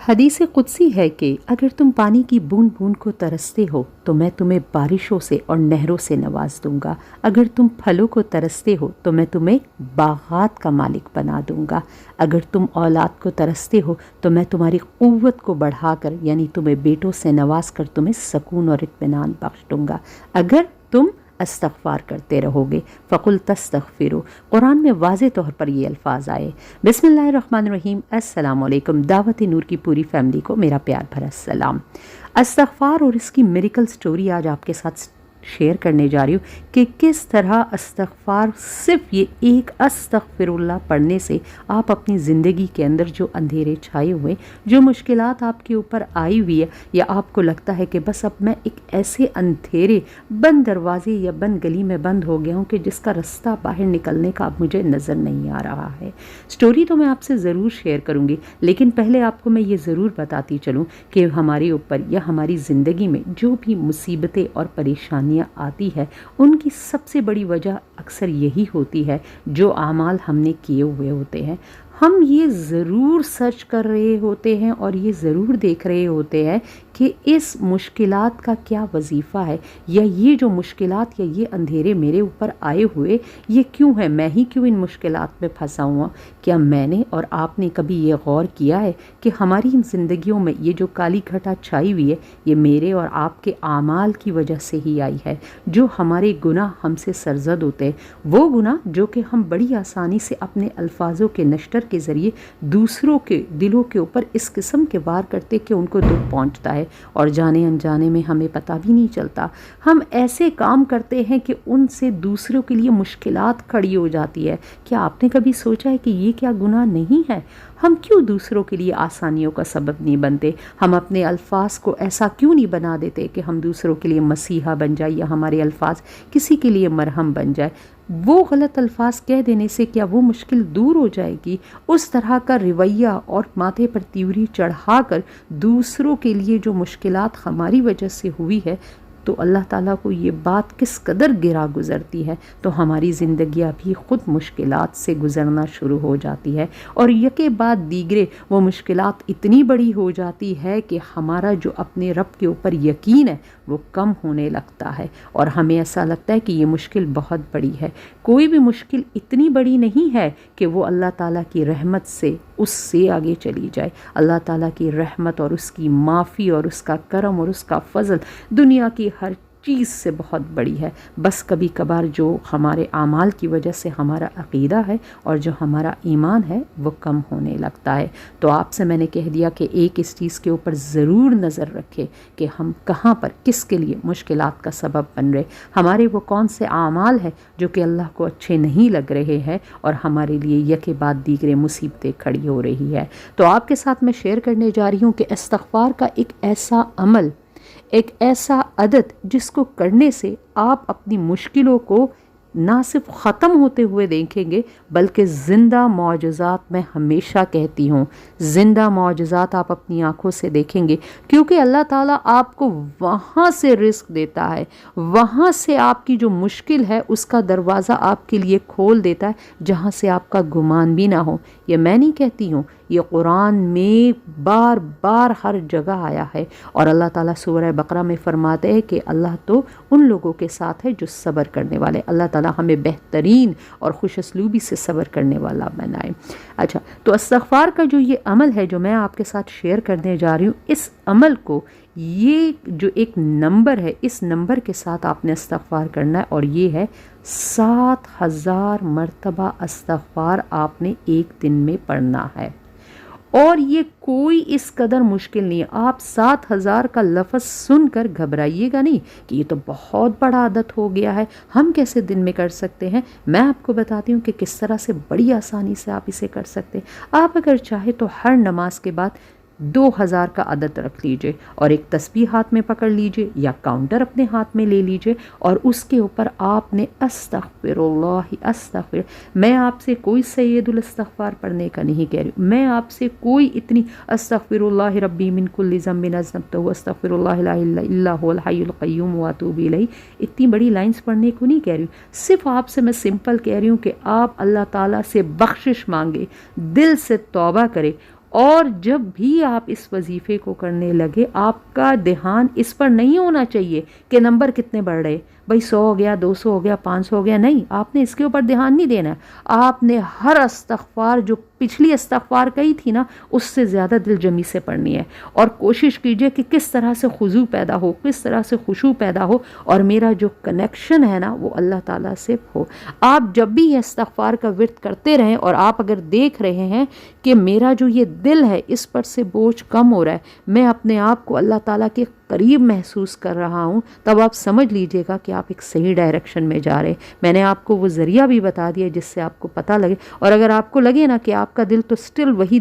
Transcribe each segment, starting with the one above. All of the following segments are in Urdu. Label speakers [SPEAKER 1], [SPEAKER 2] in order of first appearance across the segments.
[SPEAKER 1] حدیث قدسی ہے کہ اگر تم پانی کی بوند بوند کو ترستے ہو تو میں تمہیں بارشوں سے اور نہروں سے نواز دوں گا۔ اگر تم پھلوں کو ترستے ہو تو میں تمہیں باغات کا مالک بنا دوں گا۔ اگر تم اولاد کو ترستے ہو تو میں تمہاری قوت کو بڑھا کر یعنی تمہیں بیٹوں سے نواز کر تمہیں سکون اور اطمینان بخش دوں گا۔ اگر تم استغفار کرتے رہو گے فقل تستغفروا، قرآن میں واضح طور پر یہ الفاظ آئے۔ بسم اللہ الرحمن الرحیم۔ السلام علیکم، دعوت نور کی پوری فیملی کو میرا پیار بھرا سلام۔ استغفار اور اس کی میریکل سٹوری آج آپ کے ساتھ شیئر کرنے جا رہی ہوں کہ کس طرح استغفار، صرف یہ ایک استغفر اللہ پڑھنے سے آپ اپنی زندگی کے اندر جو اندھیرے چھائے ہوئے، جو مشکلات آپ کے اوپر آئی ہوئی ہے، یا آپ کو لگتا ہے کہ بس اب میں ایک ایسے اندھیرے بند دروازے یا بند گلی میں بند ہو گیا ہوں کہ جس کا رستہ باہر نکلنے کا اب مجھے نظر نہیں آ رہا ہے۔ سٹوری تو میں آپ سے ضرور شیئر کروں گی، لیکن پہلے آپ کو میں یہ ضرور بتاتی چلوں کہ ہمارے اوپر یا ہماری زندگی میں جو بھی مصیبتیں اور پریشانیاں آتی ہے، ان کی سب سے بڑی وجہ اکثر یہی ہوتی ہے جو اعمال ہم نے کیے ہوئے ہوتے ہیں۔ ہم یہ ضرور سرچ کر رہے ہوتے ہیں اور یہ ضرور دیکھ رہے ہوتے ہیں کہ اس مشکلات کا کیا وظیفہ ہے، یا یہ جو مشکلات یا یہ اندھیرے میرے اوپر آئے ہوئے یہ کیوں ہے، میں ہی کیوں ان مشکلات میں پھنسا ہوا۔ کیا میں نے اور آپ نے کبھی یہ غور کیا ہے کہ ہماری زندگیوں میں یہ جو کالی گھٹا چھائی ہوئی ہے، یہ میرے اور آپ کے اعمال کی وجہ سے ہی آئی ہے۔ جو ہمارے گناہ ہم سے سرزد ہوتے ہیں، وہ گناہ جو کہ ہم بڑی آسانی سے اپنے الفاظوں کے نشتر کے ذریعے دوسروں کے دلوں کے اوپر اس قسم کے وار کرتے کہ ان کو دکھ پہنچتا ہے، اور جانے انجانے میں ہمیں پتہ بھی نہیں چلتا۔ ہم ایسے کام کرتے ہیں کہ ان سے دوسروں کے لیے مشکلات کھڑی ہو جاتی ہے۔ کیا آپ نے کبھی سوچا ہے کہ یہ کیا گناہ نہیں ہے؟ ہم کیوں دوسروں کے لیے آسانیوں کا سبب نہیں بنتے؟ ہم اپنے الفاظ کو ایسا کیوں نہیں بنا دیتے کہ ہم دوسروں کے لیے مسیحا بن جائے، یا ہمارے الفاظ کسی کے لیے مرہم بن جائے؟ وہ غلط الفاظ کہہ دینے سے کیا وہ مشکل دور ہو جائے گی؟ اس طرح کا رویہ اور ماتھے پر تیوری چڑھا کر دوسروں کے لیے جو مشکلات ہماری وجہ سے ہوئی ہے، تو اللہ تعالیٰ کو یہ بات کس قدر گرا گزرتی ہے، تو ہماری زندگیاں بھی خود مشکلات سے گزرنا شروع ہو جاتی ہے، اور یکے بعد دیگرے وہ مشکلات اتنی بڑی ہو جاتی ہے کہ ہمارا جو اپنے رب کے اوپر یقین ہے وہ کم ہونے لگتا ہے، اور ہمیں ایسا لگتا ہے کہ یہ مشکل بہت بڑی ہے۔ کوئی بھی مشکل اتنی بڑی نہیں ہے کہ وہ اللہ تعالیٰ کی رحمت سے اس سے آگے چلی جائے۔ اللہ تعالیٰ کی رحمت اور اس کی معافی اور اس کا کرم اور اس کا فضل دنیا کی ہر چیز سے بہت بڑی ہے۔ بس کبھی کبھار جو ہمارے اعمال کی وجہ سے ہمارا عقیدہ ہے اور جو ہمارا ایمان ہے وہ کم ہونے لگتا ہے۔ تو آپ سے میں نے کہہ دیا کہ ایک اس چیز کے اوپر ضرور نظر رکھے کہ ہم کہاں پر کس کے لیے مشکلات کا سبب بن رہے، ہمارے وہ کون سے اعمال ہیں جو کہ اللہ کو اچھے نہیں لگ رہے ہیں اور ہمارے لیے یکے بعد دیگرے مصیبتیں کھڑی ہو رہی ہے۔ تو آپ کے ساتھ میں شیئر کرنے جا رہی ہوں کہ استغفار کا ایک ایسا عمل، ایک ایسا عادت جس کو کرنے سے آپ اپنی مشکلوں کو نہ صرف ختم ہوتے ہوئے دیکھیں گے بلکہ زندہ معجزات، میں ہمیشہ کہتی ہوں زندہ معجزات آپ اپنی آنکھوں سے دیکھیں گے، کیونکہ اللہ تعالیٰ آپ کو وہاں سے رزق دیتا ہے، وہاں سے آپ کی جو مشکل ہے اس کا دروازہ آپ کے لیے کھول دیتا ہے جہاں سے آپ کا گمان بھی نہ ہو۔ یہ میں نہیں کہتی ہوں، یہ قرآن میں بار بار ہر جگہ آیا ہے، اور اللہ تعالیٰ سورہ بقرہ میں فرماتے ہیں کہ اللہ تو ان لوگوں کے ساتھ ہے جو صبر کرنے والے۔ اللہ تعالیٰ ہمیں بہترین اور خوش اسلوبی سے صبر کرنے والا بنائے۔ اچھا، تو استغفار کا جو یہ عمل ہے جو میں آپ کے ساتھ شیئر کرنے جا رہی ہوں، اس عمل کو، یہ جو ایک نمبر ہے، اس نمبر کے ساتھ آپ نے استغفار کرنا ہے، اور یہ ہے 7000 مرتبہ استغفار آپ نے ایک دن میں پڑھنا ہے۔ اور یہ کوئی اس قدر مشکل نہیں ہے۔ آپ 7000 کا لفظ سن کر گھبرائیے گا نہیں کہ یہ تو بہت بڑا عادت ہو گیا ہے، ہم کیسے دن میں کر سکتے ہیں۔ میں آپ کو بتاتی ہوں کہ کس طرح سے بڑی آسانی سے آپ اسے کر سکتے ہیں۔ آپ اگر چاہے تو ہر نماز کے بعد 2000 کا عدد رکھ لیجئے، اور ایک تسبیح ہاتھ میں پکڑ لیجئے یا کاؤنٹر اپنے ہاتھ میں لے لیجئے، اور اس کے اوپر آپ نے استغفر اللہ استغفر۔ میں آپ سے کوئی سید الاستغفار پڑھنے کا نہیں کہہ رہی ہوں، میں آپ سے کوئی اتنی استغفر اللہ ربی من کل ذنب اذنبتہ استغفر اللہ لا الہ الا هو الحی القیوم واتوب الیہ، اتنی بڑی لائنز پڑھنے کو نہیں کہہ رہی ہوں۔ صرف آپ سے میں سمپل کہہ رہی ہوں کہ آپ اللہ تعالیٰ سے بخشش مانگے، دل سے توبہ کرے، اور جب بھی آپ اس وظیفے کو کرنے لگے آپ کا دھیان اس پر نہیں ہونا چاہیے کہ نمبر کتنے بڑھ رہے، بھائی 100 ہو گیا، 200 ہو گیا، 500 ہو گیا، نہیں، آپ نے اس کے اوپر دھیان نہیں دینا ہے۔ آپ نے ہر استغفار جو پچھلی استغفار کہی تھی نا اس سے زیادہ دل جمی سے پڑھنی ہے، اور کوشش کیجئے کہ کس طرح سے خضوع پیدا ہو، کس طرح سے خشوع پیدا ہو، اور میرا جو کنیکشن ہے نا وہ اللہ تعالیٰ سے ہو۔ آپ جب بھی یہ استغفار کا ورد کرتے رہیں، اور آپ اگر دیکھ رہے ہیں کہ میرا جو یہ دل ہے اس پر سے بوجھ کم ہو رہا ہے، میں اپنے آپ کو اللہ تعالیٰ کے قریب محسوس کر رہا ہوں، تب آپ سمجھ لیجئے گا کہ آپ ایک صحیح ڈائریکشن میں جا رہے ہیں۔ میں نے آپ کو وہ ذریعہ بھی بتا دیا جس سے آپ کو پتہ لگے، اور اگر آپ کو لگے نا کہ آپ کا دل تو سٹل وہی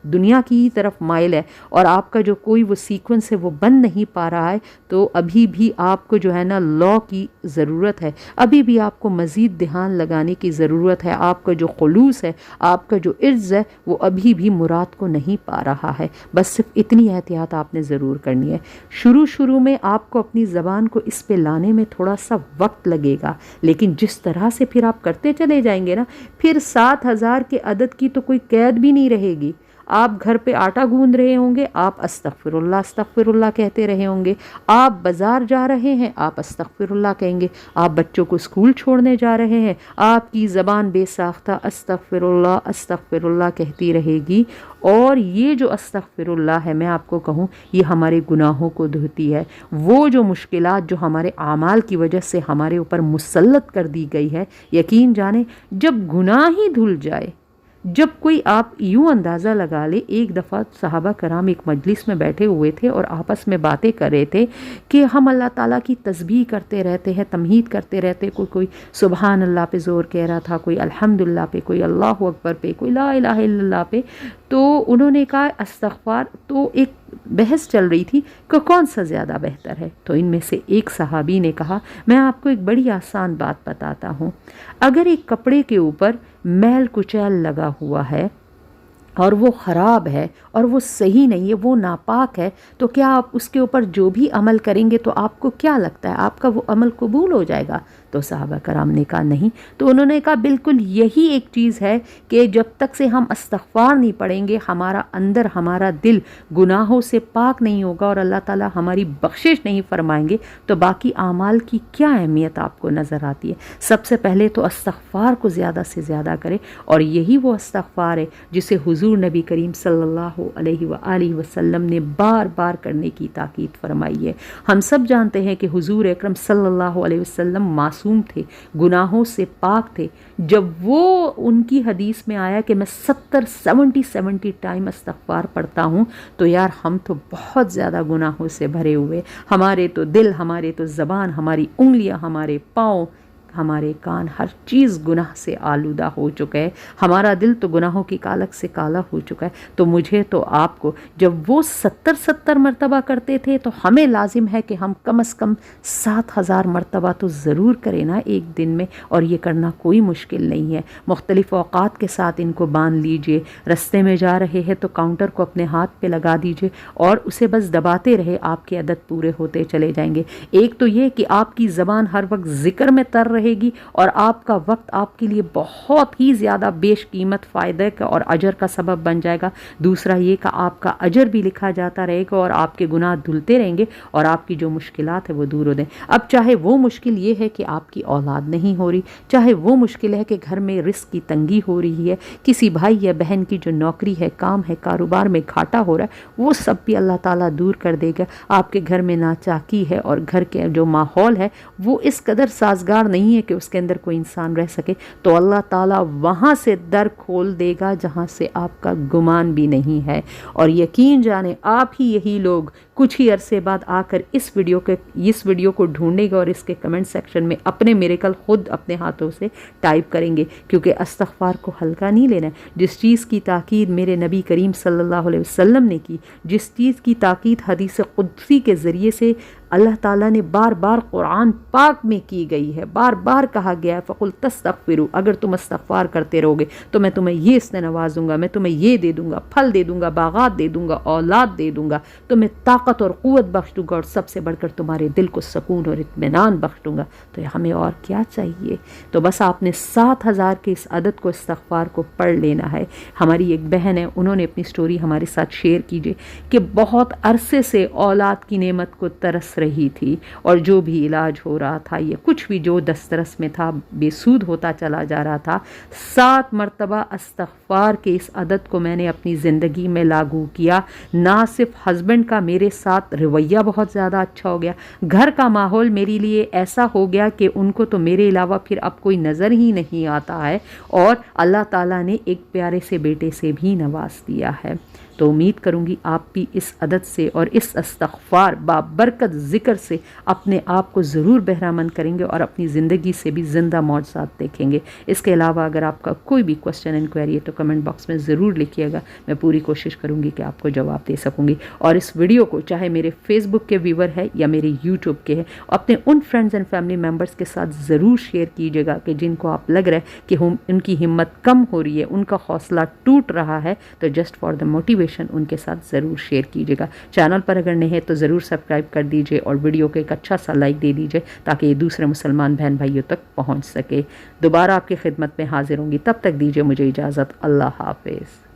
[SPEAKER 1] دنیا کی ہی طرف مائل ہے، اور آپ کا جو کوئی وہ سیکوینس ہے وہ بن نہیں پا رہا ہے، تو ابھی بھی آپ کو جو ہے نا لا کی ضرورت ہے، ابھی بھی آپ کو مزید دھیان لگانے کی ضرورت ہے۔ آپ کا جو خلوص ہے، آپ کا جو عرض ہے، وہ ابھی بھی مراد کو نہیں پا رہا ہے۔ بس صرف اتنی احتیاط آپ نے ضرور کرنی ہے۔ شروع میں آپ کو اپنی زبان کو اس پہ لانے میں تھوڑا سا وقت لگے گا، لیکن جس طرح سے پھر آپ کرتے چلے جائیں گے نا، پھر 7,000 کے عدد کی تو کوئی قید بھی نہیں رہے گی۔ آپ گھر پہ آٹا گوندھ رہے ہوں گے، آپ استغفر اللہ کہتے رہے ہوں گے، آپ بازار جا رہے ہیں، آپ استغفر اللہ کہیں گے، آپ بچوں کو اسکول چھوڑنے جا رہے ہیں، آپ کی زبان بے ساختہ استغفر اللہ کہتی رہے گی۔ اور یہ جو استغفر اللہ ہے، میں آپ کو کہوں، یہ ہمارے گناہوں کو دھوتی ہے۔ وہ جو مشکلات جو ہمارے اعمال کی وجہ سے ہمارے اوپر مسلط کر دی گئی ہے، یقین جانیں جب گناہ ہی دھل جائے، جب کوئی، آپ یوں اندازہ لگا لے، ایک دفعہ صحابہ کرام ایک مجلس میں بیٹھے ہوئے تھے اور آپس میں باتیں کر رہے تھے کہ ہم اللہ تعالیٰ کی تسبیح کرتے رہتے ہیں، تمہید کرتے رہتے، کوئی سبحان اللہ پہ زور کہہ رہا تھا، کوئی الحمدللہ پہ، کوئی اللہ اکبر پہ، کوئی لا الہ الا اللہ پہ، تو انہوں نے کہا استغفار، تو ایک بحث چل رہی تھی کہ کون سا زیادہ بہتر ہے۔ تو ان میں سے ایک صحابی نے کہا، میں آپ کو ایک بڑی آسان بات بتاتا ہوں، اگر ایک کپڑے کے اوپر میل کچیل لگا ہوا ہے اور وہ خراب ہے اور وہ صحیح نہیں ہے، وہ ناپاک ہے، تو کیا آپ اس کے اوپر جو بھی عمل کریں گے تو آپ کو کیا لگتا ہے آپ کا وہ عمل قبول ہو جائے گا؟ تو صحابہ کرام نے کہا نہیں۔ تو انہوں نے کہا بالکل یہی ایک چیز ہے کہ جب تک سے ہم استغفار نہیں پڑھیں گے، ہمارا اندر، ہمارا دل گناہوں سے پاک نہیں ہوگا اور اللہ تعالیٰ ہماری بخشش نہیں فرمائیں گے، تو باقی اعمال کی کیا اہمیت آپ کو نظر آتی ہے؟ سب سے پہلے تو استغفار کو زیادہ سے زیادہ کریں، اور یہی وہ استغفار ہے جسے حضور نبی کریم صلی اللہ علیہ وآلہ وسلم نے بار بار کرنے کی تاکید فرمائی ہے۔ ہم سب جانتے ہیں کہ حضور اکرم صلی اللہ علیہ وسلم معصوم تھے، گناہوں سے پاک تھے۔ جب وہ ان کی حدیث میں آیا کہ میں 70 ٹائم استغفار پڑھتا ہوں، تو یار ہم تو بہت زیادہ گناہوں سے بھرے ہوئے، ہمارے تو دل، ہمارے تو زبان، ہماری انگلیاں، ہمارے پاؤں، ہمارے کان، ہر چیز گناہ سے آلودہ ہو چکا ہے، ہمارا دل تو گناہوں کی کالک سے کالا ہو چکا ہے۔ تو مجھے تو آپ کو، جب وہ 70 مرتبہ کرتے تھے تو ہمیں لازم ہے کہ ہم کم از کم 7,000 مرتبہ تو ضرور کریں نا ایک دن میں، اور یہ کرنا کوئی مشکل نہیں ہے۔ مختلف اوقات کے ساتھ ان کو باندھ لیجئے، رستے میں جا رہے ہیں تو کاؤنٹر کو اپنے ہاتھ پہ لگا دیجئے اور اسے بس دباتے رہے، آپ کے عدد پورے ہوتے چلے جائیں گے۔ ایک تو یہ کہ آپ کی زبان ہر وقت ذکر میں تر رہے گی، اور آپ کا وقت آپ کے لیے بہت ہی زیادہ بیش قیمت فائدہ کا اور اجر کا سبب بن جائے گا۔ دوسرا یہ کہ آپ کا اجر بھی لکھا جاتا رہے گا، اور آپ کے گناہ دھلتے رہیں گے، اور آپ کی جو مشکلات ہے وہ دور ہو دیں۔ اب چاہے وہ مشکل یہ ہے کہ آپ کی اولاد نہیں ہو رہی، چاہے وہ مشکل ہے کہ گھر میں رزق کی تنگی ہو رہی ہے، کسی بھائی یا بہن کی جو نوکری ہے، کام ہے، کاروبار میں گھاٹا ہو رہا ہے، وہ سب بھی اللہ تعالیٰ دور کر دے گا۔ آپ کے گھر میں ناچاکی ہے اور گھر کے جو ماحول ہے وہ اس قدر سازگار نہیں ہے کہ اس کے اندر کوئی انسان رہ سکے، تو اللہ تعالیٰ وہاں سے در کھول دے گا جہاں سے آپ کا گمان بھی نہیں ہے۔ اور یقین جانیں آپ ہی یہی لوگ کچھ ہی عرصے بعد آ کر اس ویڈیو کو ڈھونڈے گا اور اس کے کمنٹ سیکشن میں اپنے میریکل خود اپنے ہاتھوں سے ٹائپ کریں گے، کیونکہ استغفار کو ہلکا نہیں لینا ہے۔ جس چیز کی تاکید میرے نبی کریم صلی اللہ علیہ وسلم نے کی، جس چیز کی تاکید حدیث قدسی کے ذریعے سے اللہ تعالیٰ نے بار بار قرآن پاک میں کی گئی ہے، بار بار کہا گیا ہے فَقُلْ تَسْتَغْفِرُوا، اگر تم استغفار کرتے رہو گے تو میں تمہیں یہ اس سے نوازوں گا، میں تمہیں یہ دے دوں گا، پھل دے دوں گا، باغات دے دوں گا، اولاد دے دوں گا، تمہیں طاقت اور قوت بخش دوں گا، اور سب سے بڑھ کر تمہارے دل کو سکون اور اطمینان بخش دوں گا۔ تو ہمیں اور کیا چاہیے؟ تو بس آپ نے 7,000 کے اس عدد کو، استغفار کو پڑھ لینا ہے۔ ہماری ایک بہن ہے، انہوں نے اپنی سٹوری ہمارے ساتھ شیئر کیجئے کہ بہت عرصے سے اولاد کی نعمت کو ترس رہی تھی، اور جو بھی علاج ہو رہا تھا یا کچھ بھی جو دسترس میں تھا بے سود ہوتا چلا جا رہا تھا۔ 7 مرتبہ استغفار کے اس عدد کو میں نے اپنی زندگی میں لاگو کیا، نہ صرف ہسبینڈ کا میرے ساتھ رویہ بہت زیادہ اچھا ہو گیا، گھر کا ماحول میرے لیے ایسا ہو گیا کہ ان کو تو میرے علاوہ پھر اب کوئی نظر ہی نہیں آتا ہے، اور اللہ تعالیٰ نے ایک پیارے سے بیٹے سے بھی نواز دیا ہے۔ تو امید کروں گی آپ بھی اس عدد سے اور اس استغفار بابرکت ذکر سے اپنے آپ کو ضرور بہرامند کریں گے، اور اپنی زندگی سے بھی زندہ معجزات دیکھیں گے۔ اس کے علاوہ اگر آپ کا کوئی بھی کوشچن انکوائری ہے تو کمنٹ باکس میں ضرور لکھیے گا، میں پوری کوشش کروں گی کہ آپ کو جواب دے سکوں گی۔ اور اس ویڈیو کو چاہے میرے فیس بک کے ویور ہے یا میرے یوٹیوب کے ہیں، اپنے ان فرینڈز اینڈ فیملی ممبرس کے ساتھ ضرور شیئر کیجیے گا کہ جن کو آپ لگ رہا ہے کہ ان کی ہمت کم ہو رہی ہے، ان کا حوصلہ ٹوٹ رہا ہے، تو just for the motivation in کے ساتھ ضرور شیئر کیجیے گا۔ چینل پر اگر نہیں ہے تو ضرور سبسکرائب کر دیجیے، اور ویڈیو کو ایک اچھا سا لائک دے دیجیے تاکہ یہ دوسرے مسلمان بہن بھائیوں تک پہنچ سکے۔ دوبارہ آپ کی خدمت میں حاضر ہوں گی، تب تک دیجیے مجھے اجازت۔ اللہ حافظ۔